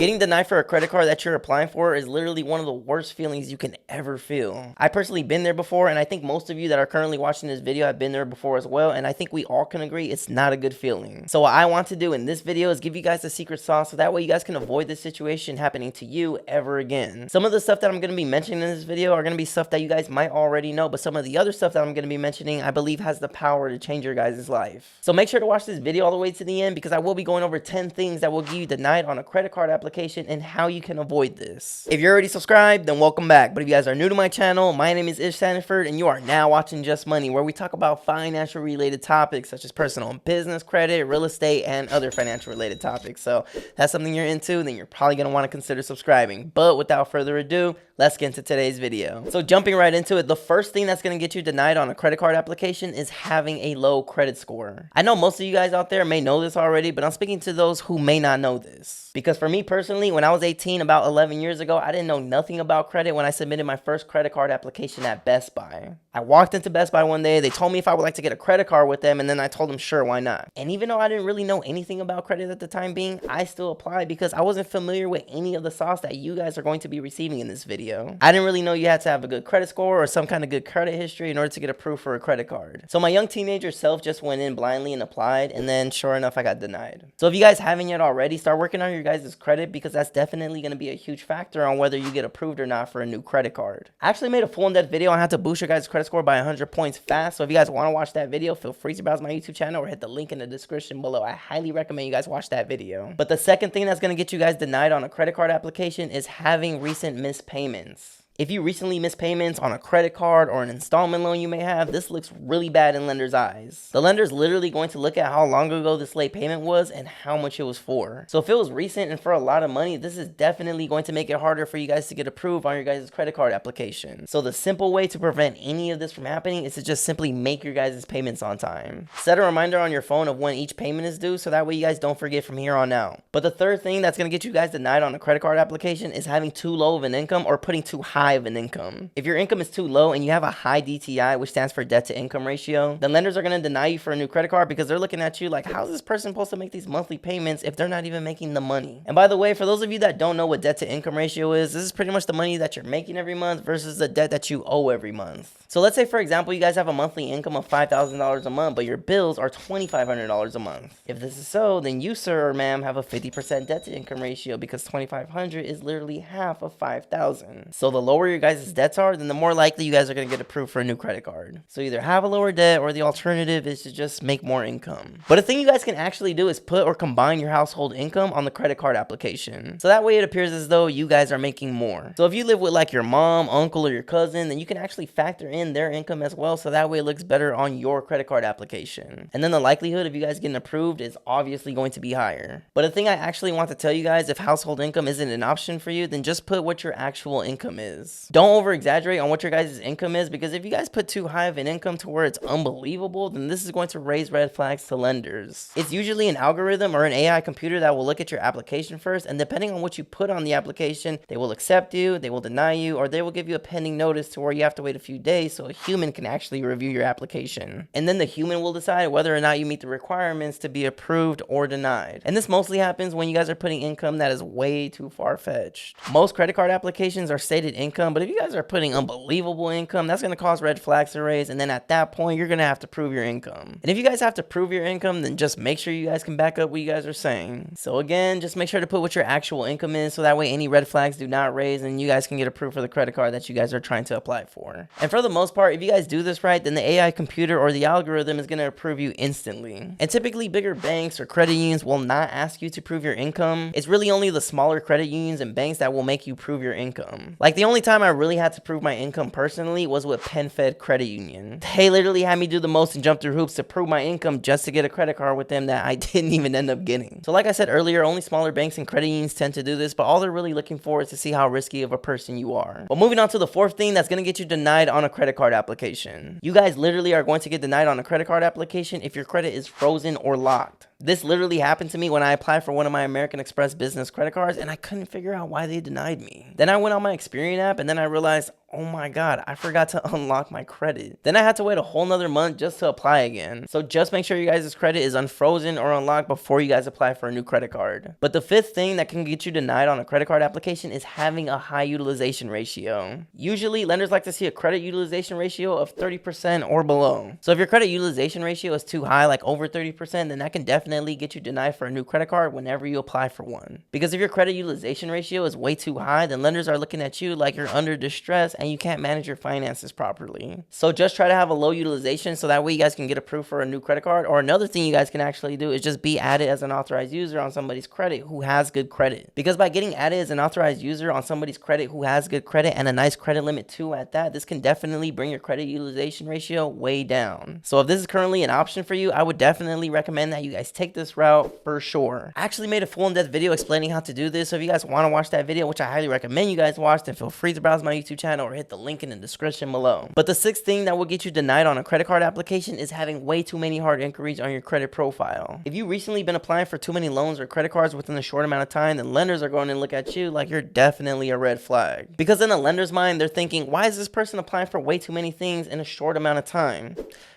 Getting denied for a credit card that you're applying for is literally one of the worst feelings you can ever feel. I personally been there before, and I think most of you that are currently watching this video have been there before as well, and I think we all can agree it's not a good feeling. So what I want to do in this video is give you guys the secret sauce so that way you guys can avoid this situation happening to you ever again. Some of the stuff that I'm going to be mentioning in this video are going to be stuff that you guys might already know, but some of the other stuff that I'm going to be mentioning I believe has the power to change your guys' life. So make sure to watch this video all the way to the end because I will be going over 10 things that will get you denied on a credit card application and how you can avoid this. If you're already subscribed, then welcome back. But if you guys are new to my channel, my name is Ish Sanford and you are now watching Just Money, where we talk about financial related topics such as personal and business credit, real estate, and other financial related topics. So if that's something you're into, then you're probably going to want to consider subscribing. But without further ado, let's get into today's video. So jumping right into it, the first thing that's going to get you denied on a credit card application is having a low credit score. I know most of you guys out there may know this already, but I'm speaking to those who may not know this. Because for me personally, when I was 18, about 11 years ago, I didn't know nothing about credit when I submitted my first credit card application at Best Buy. I walked into Best Buy one day, they told me if I would like to get a credit card with them, and then I told them sure, why not? And even though I didn't really know anything about credit at the time being, I still applied because I wasn't familiar with any of the sauce that you guys are going to be receiving in this video. I didn't really know you had to have a good credit score or some kind of good credit history in order to get approved for a credit card. So my young teenager self just went in blindly and applied, and then sure enough, I got denied. So if you guys haven't yet already, start working on your guys' credit because that's definitely going to be a huge factor on whether you get approved or not for a new credit card. I actually made a full in-depth video on how to boost your guys' credit score by 100 points fast. So if you guys want to watch that video, feel free to browse my YouTube channel or hit the link in the description below. I highly recommend you guys watch that video. But the second thing that's going to get you guys denied on a credit card application is having recent missed payments. If you recently missed payments on a credit card or an installment loan you may have, this looks really bad in lenders' eyes. The lender's literally going to look at how long ago this late payment was and how much it was for. So if it was recent and for a lot of money, this is definitely going to make it harder for you guys to get approved on your guys' credit card application. So the simple way to prevent any of this from happening is to just simply make your guys' payments on time. Set a reminder on your phone of when each payment is due so that way you guys don't forget from here on out. But the third thing that's going to get you guys denied on a credit card application is having too low of an income or putting too high of an income. If your income is too low and you have a high DTI, which stands for debt to income ratio, then lenders are going to deny you for a new credit card because they're looking at you like, how's this person supposed to make these monthly payments if they're not even making the money? And by the way, for those of you that don't know what debt to income ratio is, this is pretty much the money that you're making every month versus the debt that you owe every month. So let's say, for example, you guys have a monthly income of $5,000 a month, but your bills are $2,500 a month. If this is so, then you, sir or ma'am, have a 50% debt to income ratio because $2,500 is literally half of $5,000. So the lower your guys' debts are, then the more likely you guys are going to get approved for a new credit card. So either have a lower debt or the alternative is to just make more income. But a thing you guys can actually do is put or combine your household income on the credit card application. So that way it appears as though you guys are making more. So if you live with like your mom, uncle, or your cousin, then you can actually factor in their income as well, so that way it looks better on your credit card application. And then the likelihood of you guys getting approved is obviously going to be higher. But a thing I actually want to tell you guys, if household income isn't an option for you, then just put what your actual income is. Don't over exaggerate on what your guys' income is, because if you guys put too high of an income to where it's unbelievable, then this is going to raise red flags to lenders. It's usually an algorithm or an AI computer that will look at your application first, and depending on what you put on the application, they will accept you, they will deny you, or they will give you a pending notice to where you have to wait a few days so a human can actually review your application. And then the human will decide whether or not you meet the requirements to be approved or denied. And this mostly happens when you guys are putting income that is way too far-fetched. Most credit card applications are stated income, but if you guys are putting unbelievable income, that's going to cause red flags to raise, and then at that point you're going to have to prove your income. And if you guys have to prove your income, then just make sure you guys can back up what you guys are saying. So again, just make sure to put what your actual income is so that way any red flags do not raise and you guys can get approved for the credit card that you guys are trying to apply for. And for the most part, if you guys do this right, then the AI computer or the algorithm is going to approve you instantly. And typically bigger banks or credit unions will not ask you to prove your income. It's really only the smaller credit unions and banks that will make you prove your income. Like the only time I really had to prove my income personally was with PenFed Credit Union. They literally had me do the most and jump through hoops to prove my income just to get a credit card with them that I didn't even end up getting. So like I said earlier, only smaller banks and credit unions tend to do this, but all they're really looking for is to see how risky of a person you are. But moving on to the fourth thing that's going to get you denied on a credit card application. You guys literally are going to get denied on a credit card application if your credit is frozen or locked. This literally happened to me when I applied for one of my American Express business credit cards and I couldn't figure out why they denied me. Then I went on my Experian app and then I realized, oh my god, I forgot to unlock my credit. Then I had to wait a whole nother month just to apply again. So just make sure you guys' credit is unfrozen or unlocked before you guys apply for a new credit card. But the fifth thing that can get you denied on a credit card application is having a high utilization ratio. Usually lenders like to see a credit utilization ratio of 30% or below. So if your credit utilization ratio is too high, like over 30%, then that can definitely get you denied for a new credit card whenever you apply for one. Because if your credit utilization ratio is way too high, then lenders are looking at you like you're under distress and you can't manage your finances properly. So just try to have a low utilization so that way you guys can get approved for a new credit card. Or another thing you guys can actually do is just be added as an authorized user on somebody's credit who has good credit. Because by getting added as an authorized user on somebody's credit who has good credit and a nice credit limit too at that, this can definitely bring your credit utilization ratio way down. So if this is currently an option for you, I would definitely recommend that you guys take this route for sure. I actually made a full in-depth video explaining how to do this, so if you guys want to watch that video, which I highly recommend you guys watch, then feel free to browse my YouTube channel or hit the link in the description below. But the sixth thing that will get you denied on a credit card application is having way too many hard inquiries on your credit profile. If you've recently been applying for too many loans or credit cards within a short amount of time, then lenders are going to look at you like you're definitely a red flag. Because in a lender's mind, they're thinking, why is this person applying for way too many things in a short amount of time?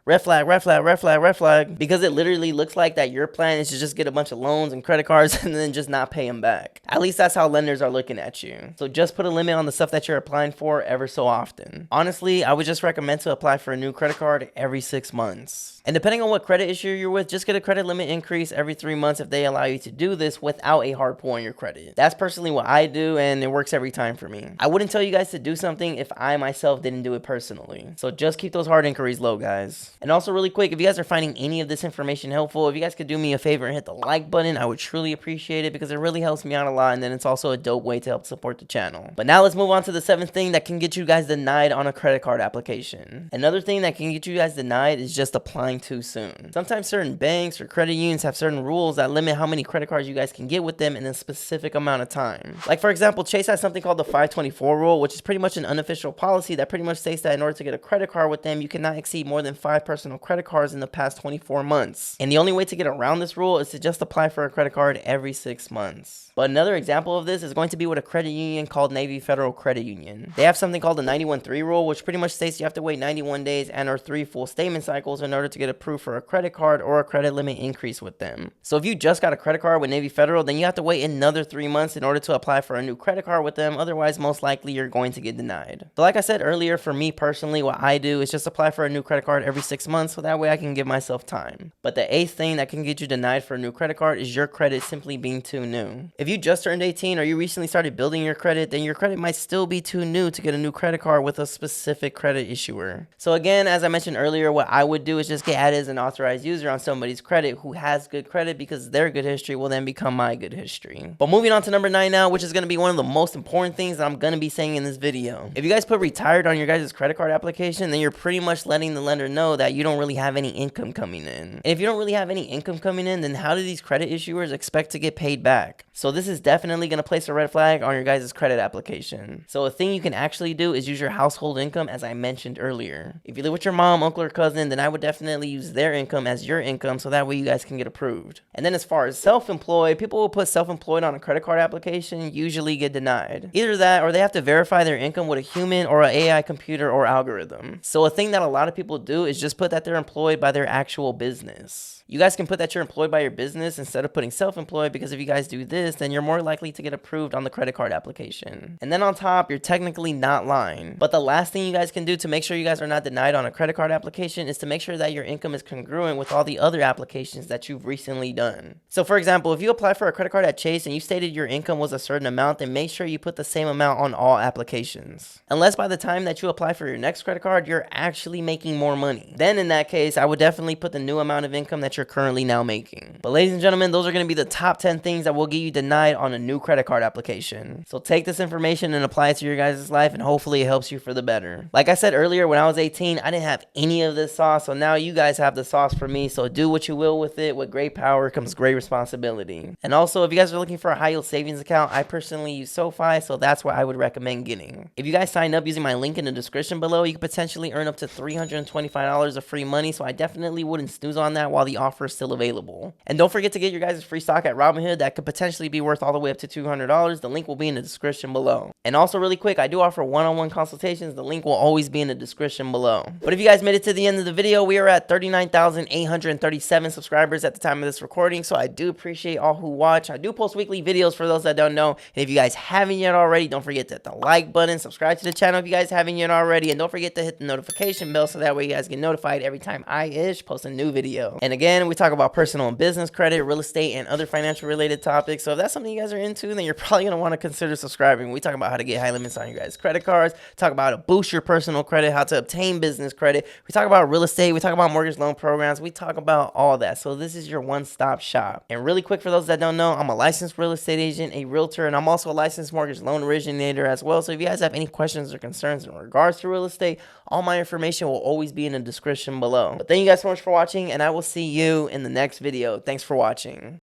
Red flag, red flag, red flag, red flag. Because it literally looks like that your plan is to just get a bunch of loans and credit cards and then just not pay them back. At least that's how lenders are looking at you. So just put a limit on the stuff that you're applying for ever so often. Honestly, I would just recommend to apply for a new credit card every 6 months. And depending on what credit issue you're with, just get a credit limit increase every 3 months if they allow you to do this without a hard pull on your credit. That's personally what I do, and it works every time for me. I wouldn't tell you guys to do something if I myself didn't do it personally. So just keep those hard inquiries low, guys. And also really quick, if you guys are finding any of this information helpful, if you guys could do me a favor and hit the like button, I would truly appreciate it because it really helps me out a lot, and then it's also a dope way to help support the channel. But now let's move on to the seventh thing that can get you guys denied on a credit card application. Another thing that can get you guys denied is just applying too soon. Sometimes certain banks or credit unions have certain rules that limit how many credit cards you guys can get with them in a specific amount of time. Like for example, Chase has something called the 524 rule, which is pretty much an unofficial policy that pretty much states that in order to get a credit card with them, you cannot exceed more than 5 personal credit cards in the past 24 months. And the only way to get around this rule is to just apply for a credit card every 6 months. But another example of this is going to be with a credit union called Navy Federal Credit Union. They have something called the 91-3 rule, which pretty much states you have to wait 91 days and or 3 full statement cycles in order to get approved for a credit card or a credit limit increase with them. So if you just got a credit card with Navy Federal, then you have to wait another 3 months in order to apply for a new credit card with them. Otherwise, most likely you're going to get denied. But like I said earlier, for me personally, what I do is just apply for a new credit card every 6 months so that way I can give myself time. But the eighth thing that can get you denied for a new credit card is your credit simply being too new. If you just turned 18 or you recently started building your credit, then your credit might still be too new to get a new credit card with a specific credit issuer. So again, as I mentioned earlier, what I would do is just get added as an authorized user on somebody's credit who has good credit, because their good history will then become my good history. But moving on to number 9 now, which is going to be one of the most important things that I'm going to be saying in this video. If you guys put retired on your guys' credit card application, then you're pretty much letting the lender know that you don't really have any income coming in. And if you don't really have any income coming in, then how do these credit issuers expect to get paid back? So this is definitely going to place a red flag on your guys' credit application. So a thing you can actually do is use your household income, as I mentioned earlier. If you live with your mom, uncle, or cousin, then I would definitely use their income as your income so that way you guys can get approved. And then as far as self-employed, people will put self-employed on a credit card application, usually get denied. Either that or they have to verify their income with a human or an AI computer or algorithm. So a thing that a lot of people do is just put that they're employed by their actual business. You guys can put that you're employed by your business instead of putting self-employed, because if you guys do this, then you're more likely to get approved on the credit card application. And then on top, you're technically not lying. But the last thing you guys can do to make sure you guys are not denied on a credit card application is to make sure that your income is congruent with all the other applications that you've recently done. So for example, if you apply for a credit card at Chase and you stated your income was a certain amount, then make sure you put the same amount on all applications. Unless by the time that you apply for your next credit card, you're actually making more money. Then in that case, I would definitely put the new amount of income that you're currently now making. But ladies and gentlemen, those are going to be the top 10 things that will get you denied on a new credit card application. So take this information and apply it to your guys' life, and hopefully it helps you for the better. Like I said earlier, when I was 18, I didn't have any of this sauce, so now you guys have the sauce for me. So do what you will with it. With great power comes great responsibility. And also, if you guys are looking for a high yield savings account, I personally use SoFi, so that's what I would recommend getting. If you guys sign up using my link in the description below, you could potentially earn up to $325 $10 of free money, so I definitely wouldn't snooze on that while the offer is still available. And don't forget to get your guys' free stock at Robinhood that could potentially be worth all the way up to $200. The link will be in the description below. And also really quick, I do offer one-on-one consultations. The link will always be in the description below. But if you guys made it to the end of the video, we are at 39,837 subscribers at the time of this recording, so I do appreciate all who watch. I do post weekly videos for those that don't know. And if you guys haven't yet already, don't forget to hit the like button, subscribe to the channel if you guys haven't yet already, and don't forget to hit the notification bell so that way you guys get notified every time I post a new video. And again, we talk about personal and business credit, real estate, and other financial related topics. So if that's something you guys are into, then you're probably going to want to consider subscribing. We talk about how to get high limits on your guys' credit cards, talk about how to boost your personal credit, how to obtain business credit. We talk about real estate, we talk about mortgage loan programs, we talk about all that. So this is your one-stop shop. And really quick, for those that don't know, I'm a licensed real estate agent, a realtor, and I'm also a licensed mortgage loan originator as well. So if you guys have any questions or concerns in regards to real estate, all my information will always be in the description below. But thank you guys so much for watching, and I will see you in the next video. Thanks for watching.